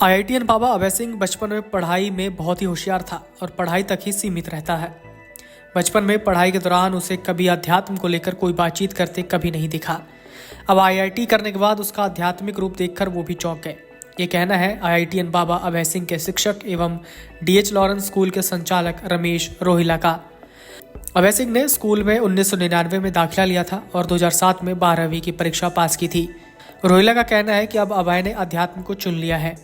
IITian बाबा अभय सिंह बचपन में पढ़ाई में बहुत ही होशियार था और पढ़ाई तक ही सीमित रहता है। बचपन में पढ़ाई के दौरान उसे कभी अध्यात्म को लेकर कोई बातचीत करते कभी नहीं दिखा। अब आईआईटी करने के बाद उसका आध्यात्मिक रूप देखकर वो भी चौंक गए। ये कहना है आईआईटीएन बाबा अभय सिंह के शिक्षक एवं डीएच लॉरेंस स्कूल के संचालक रमेश रोहिला का। अभय सिंह ने स्कूल में 1999 में दाखिला लिया था और 2007 में 12वीं की परीक्षा पास की थी। रोहिला का कहना है कि अब अभय ने अध्यात्म को चुन लिया है।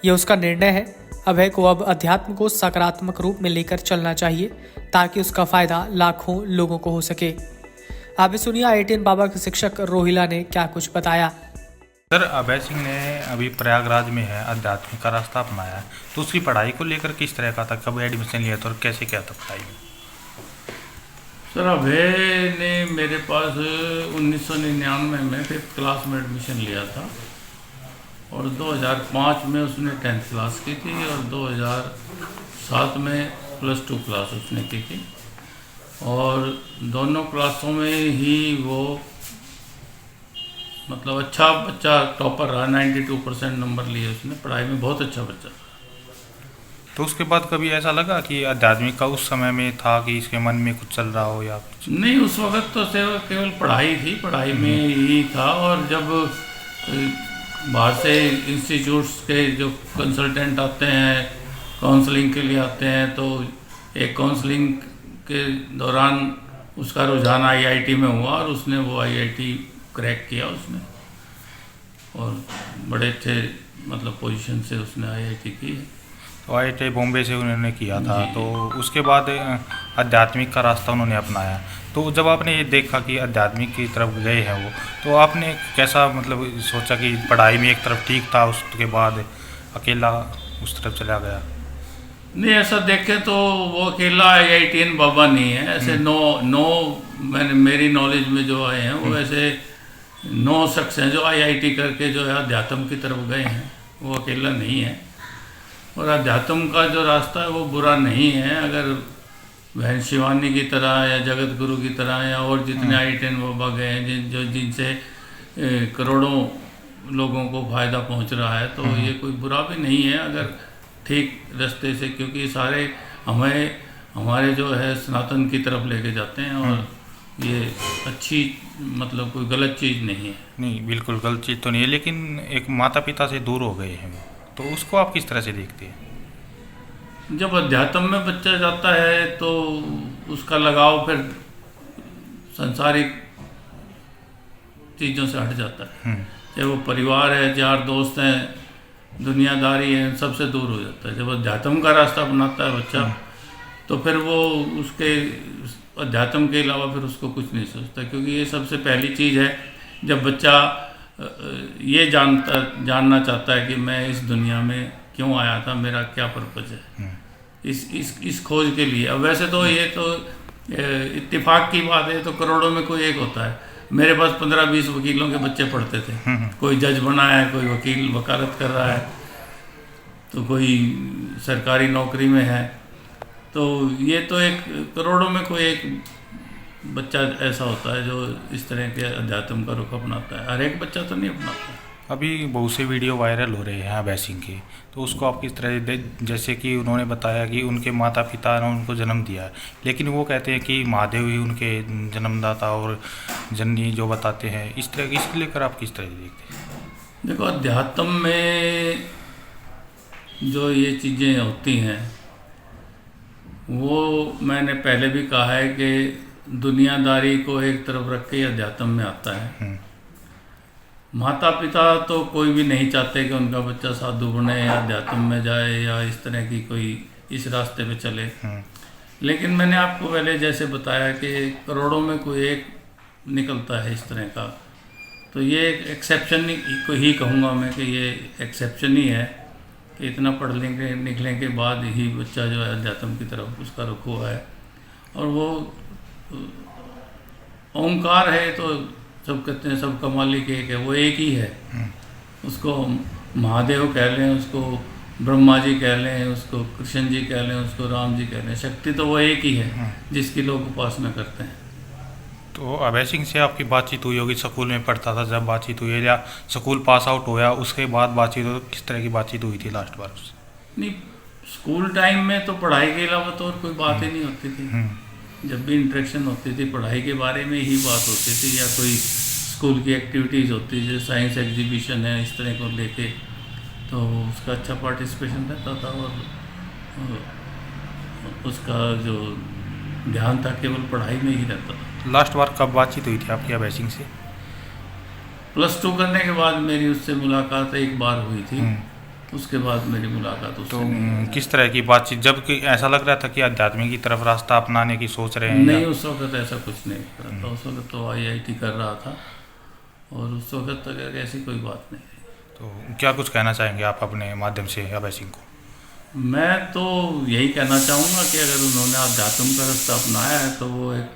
ये उसका निर्णय है। अभय को अब अध्यात्म को सकारात्मक रूप में लेकर चलना चाहिए ताकि उसका फायदा लाखों लोगों को हो सके। आप भी सुनिए आईआईटीएन बाबा के शिक्षक रोहिला ने क्या कुछ बताया। सर, अभय सिंह ने अभी प्रयागराज में है अध्यात्म का रास्ता अपनाया है, तो उसकी पढ़ाई को लेकर किस तरह का था, कब एडमिशन लिया था और कैसे क्या था पढ़ाई में? सर, अभय ने मेरे पास 1999 में 5th क्लास में एडमिशन लिया था और 2005 में उसने 10th क्लास की थी और 2007 में +2 क्लास उसने की थी और दोनों क्लासों में ही वो मतलब अच्छा बच्चा टॉपर रहा। 92% नंबर लिए उसने, पढ़ाई में बहुत अच्छा बच्चा था। तो उसके बाद कभी ऐसा लगा कि आध्यात्मिक का उस समय में था कि इसके मन में कुछ चल रहा हो या कुछ? नहीं, उस वक्त तो सिर्फ केवल पढ़ाई थी, पढ़ाई में ही था। और जब बाहर से इंस्टीट्यूट्स के जो कंसल्टेंट आते हैं काउंसलिंग के लिए आते हैं, तो एक काउंसलिंग के दौरान उसका रुझान आईआईटी में हुआ और उसने वो आईआईटी क्रैक किया उसने और बड़े अच्छे मतलब पोजीशन से उसने आईआईटी की है। तो आईआईटी बॉम्बे से उन्होंने किया था, तो उसके बाद आध्यात्मिक का रास्ता उन्होंने अपनाया। तो जब आपने ये देखा कि आध्यात्मिक की तरफ गए हैं वो, तो आपने कैसा मतलब सोचा कि पढ़ाई में एक तरफ ठीक था, उसके बाद अकेला उस तरफ चला गया? नहीं, ऐसा देखें तो वो अकेला आईआईटीएन बाबा नहीं है। ऐसे मैंने मेरी नॉलेज में जो आए हैं वो ऐसे 9 शख्स हैं जो आईआईटी करके जो है अध्यात्म की तरफ गए हैं। वो अकेला नहीं है और अध्यात्म का जो रास्ता है वो बुरा नहीं है। अगर बहन शिवानी की तरह या जगत गुरु की तरह या और जितने आईआईटीएन बाबा गए हैं जिनसे करोड़ों लोगों को फ़ायदा पहुंच रहा है, तो ये कोई बुरा भी नहीं है अगर ठीक रास्ते से, क्योंकि सारे हमारे जो है सनातन की तरफ लेके जाते हैं और ये अच्छी मतलब कोई गलत चीज़ नहीं है। नहीं, बिल्कुल गलत चीज़ तो नहीं है, लेकिन एक माता पिता से दूर हो गए हैं, तो उसको आप किस तरह से देखते हैं? जब अध्यात्म में बच्चा जाता है तो उसका लगाव फिर सांसारिक चीज़ों से हट जाता है। चाहे वो परिवार है, यार दोस्त हैं, दुनियादारी है, सबसे दूर हो जाता है। जब अध्यात्म का रास्ता अपनाता है बच्चा, तो फिर वो उसके अध्यात्म के अलावा फिर उसको कुछ नहीं सोचता, क्योंकि ये सबसे पहली चीज़ है। जब बच्चा ये जानना चाहता है कि मैं इस दुनिया में क्यों आया था, मेरा क्या पर्पज़ है, इस खोज के लिए। अब वैसे तो ये तो इत्तेफाक की बात है, तो करोड़ों में कोई एक होता है। मेरे पास 15-20 वकीलों के बच्चे पढ़ते थे। कोई जज बना है, कोई वकील वकालत कर रहा है, तो कोई सरकारी नौकरी में है। तो ये तो एक करोड़ों में कोई एक बच्चा ऐसा होता है जो इस तरह के अध्यात्म का रुख अपनाता है। हर एक बच्चा तो नहीं अपनाता। अभी बहुत से वीडियो वायरल हो रहे हैं अभय सिंह के, तो उसको आप किस तरह जैसे कि उन्होंने बताया कि उनके माता पिता ने उनको जन्म दिया है, लेकिन वो कहते हैं कि महादेव ही उनके जन्मदाता और जननी जो बताते हैं, इस तरह इसको लेकर आप किस तरह से देखते हैं? देखो, अध्यात्म में जो ये चीज़ें होती हैं वो मैंने पहले भी कहा है कि दुनियादारी को एक तरफ रख के अध्यात्म में आता है। माता पिता तो कोई भी नहीं चाहते कि उनका बच्चा साधु बने या अध्यात्म में जाए या इस तरह की कोई इस रास्ते पे चले। लेकिन मैंने आपको पहले जैसे बताया कि करोड़ों में कोई एक निकलता है इस तरह का, तो ये एक एक्सेप्शन ही कहूँगा मैं कि ये एक्सेप्शन ही है कि इतना पढ़ लेंगे निकलने के बाद ही बच्चा जो है अध्यात्म की तरफ उसका रुख हुआ है। और वो ओंकार है तो सब कहते हैं सबका मालिक एक है, वो एक ही है। उसको महादेव कह लें, उसको ब्रह्मा जी कह लें, उसको कृष्ण जी कह लें, उसको राम जी कह लें, शक्ति तो वो एक ही है जिसकी लोग उपासना करते हैं। तो अभय सिंह से आपकी बातचीत हुई होगी, स्कूल में पढ़ता था जब बातचीत हुई है, या स्कूल पास आउट होया उसके बाद बातचीत हो, किस तरह की बातचीत हुई थी लास्ट बार उससे? नहीं, स्कूल टाइम में तो पढ़ाई के अलावा तो और कोई बात ही नहीं होती थी। जब भी इंटरेक्शन होती थी पढ़ाई के बारे में ही बात होती थी, या कोई स्कूल की एक्टिविटीज़ होती थी, जैसे साइंस एग्जीबिशन है इस तरह को लेके, तो उसका अच्छा पार्टिसिपेशन रहता था और उसका जो ध्यान था केवल पढ़ाई में ही रहता था। लास्ट बार कब बातचीत हुई थी आपकी अभय सिंह से? +2 करने के बाद मेरी उससे मुलाकात एक बार हुई थी, उसके बाद मेरी मुलाकात उससे तो नहीं हुई। किस तरह की बातचीत, जब कि ऐसा लग रहा था कि आध्यात्मिक की तरफ रास्ता अपनाने की सोच रहे हैं? नहीं, या? उस वक्त ऐसा कुछ नहीं कर रहा था। उस वक्त तो IIT कर रहा था और उस वक्त तक ऐसी कोई बात नहीं थी। तो क्या कुछ कहना चाहेंगे आप अपने माध्यम से अभय सिंह को? मैं तो यही कहना चाहूँगा कि अगर उन्होंने अध्यात्म का रास्ता अपनाया है तो वो एक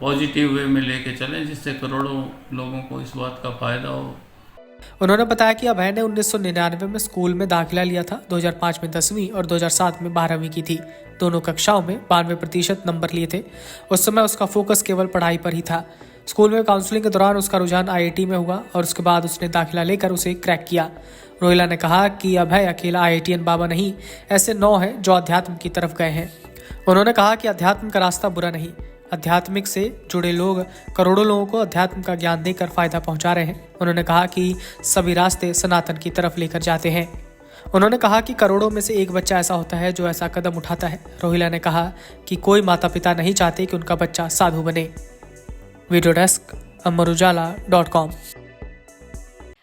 पॉजिटिव वे में लेके चलें, जिससे करोड़ों लोगों को इस बात का फ़ायदा हो। उन्होंने बताया कि अभय ने 1999 में स्कूल में दाखिला लिया था, 2005 में 10वीं और 2007 में 12वीं की थी। दोनों कक्षाओं में 92% नंबर लिए थे। उस समय उसका फोकस केवल पढ़ाई पर ही था। स्कूल में काउंसलिंग के दौरान उसका रुझान IIT में हुआ और उसके बाद उसने दाखिला लेकर उसे क्रैक किया। रोहिला ने कहा कि अभय अकेला IITian बाबा नहीं, ऐसे 9 हैं जो अध्यात्म की तरफ गए हैं। उन्होंने कहा कि अध्यात्म का रास्ता बुरा नहीं, आध्यात्मिक से जुड़े लोग करोड़ों लोगों को अध्यात्म का ज्ञान देकर फायदा पहुंचा रहे हैं। उन्होंने कहा कि सभी रास्ते सनातन की तरफ लेकर जाते हैं। उन्होंने कहा कि करोड़ों में से एक बच्चा ऐसा होता है जो ऐसा कदम उठाता है। रोहिला ने कहा कि कोई माता पिता नहीं चाहते कि उनका बच्चा साधु बने। Video desk amarujala.com।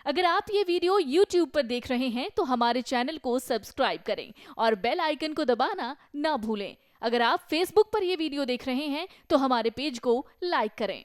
अगर आप ये वीडियो YouTube पर देख रहे हैं तो हमारे चैनल को सब्सक्राइब करें और बेल आइकन को दबाना ना भूलें। अगर आप Facebook पर ये वीडियो देख रहे हैं तो हमारे पेज को लाइक करें।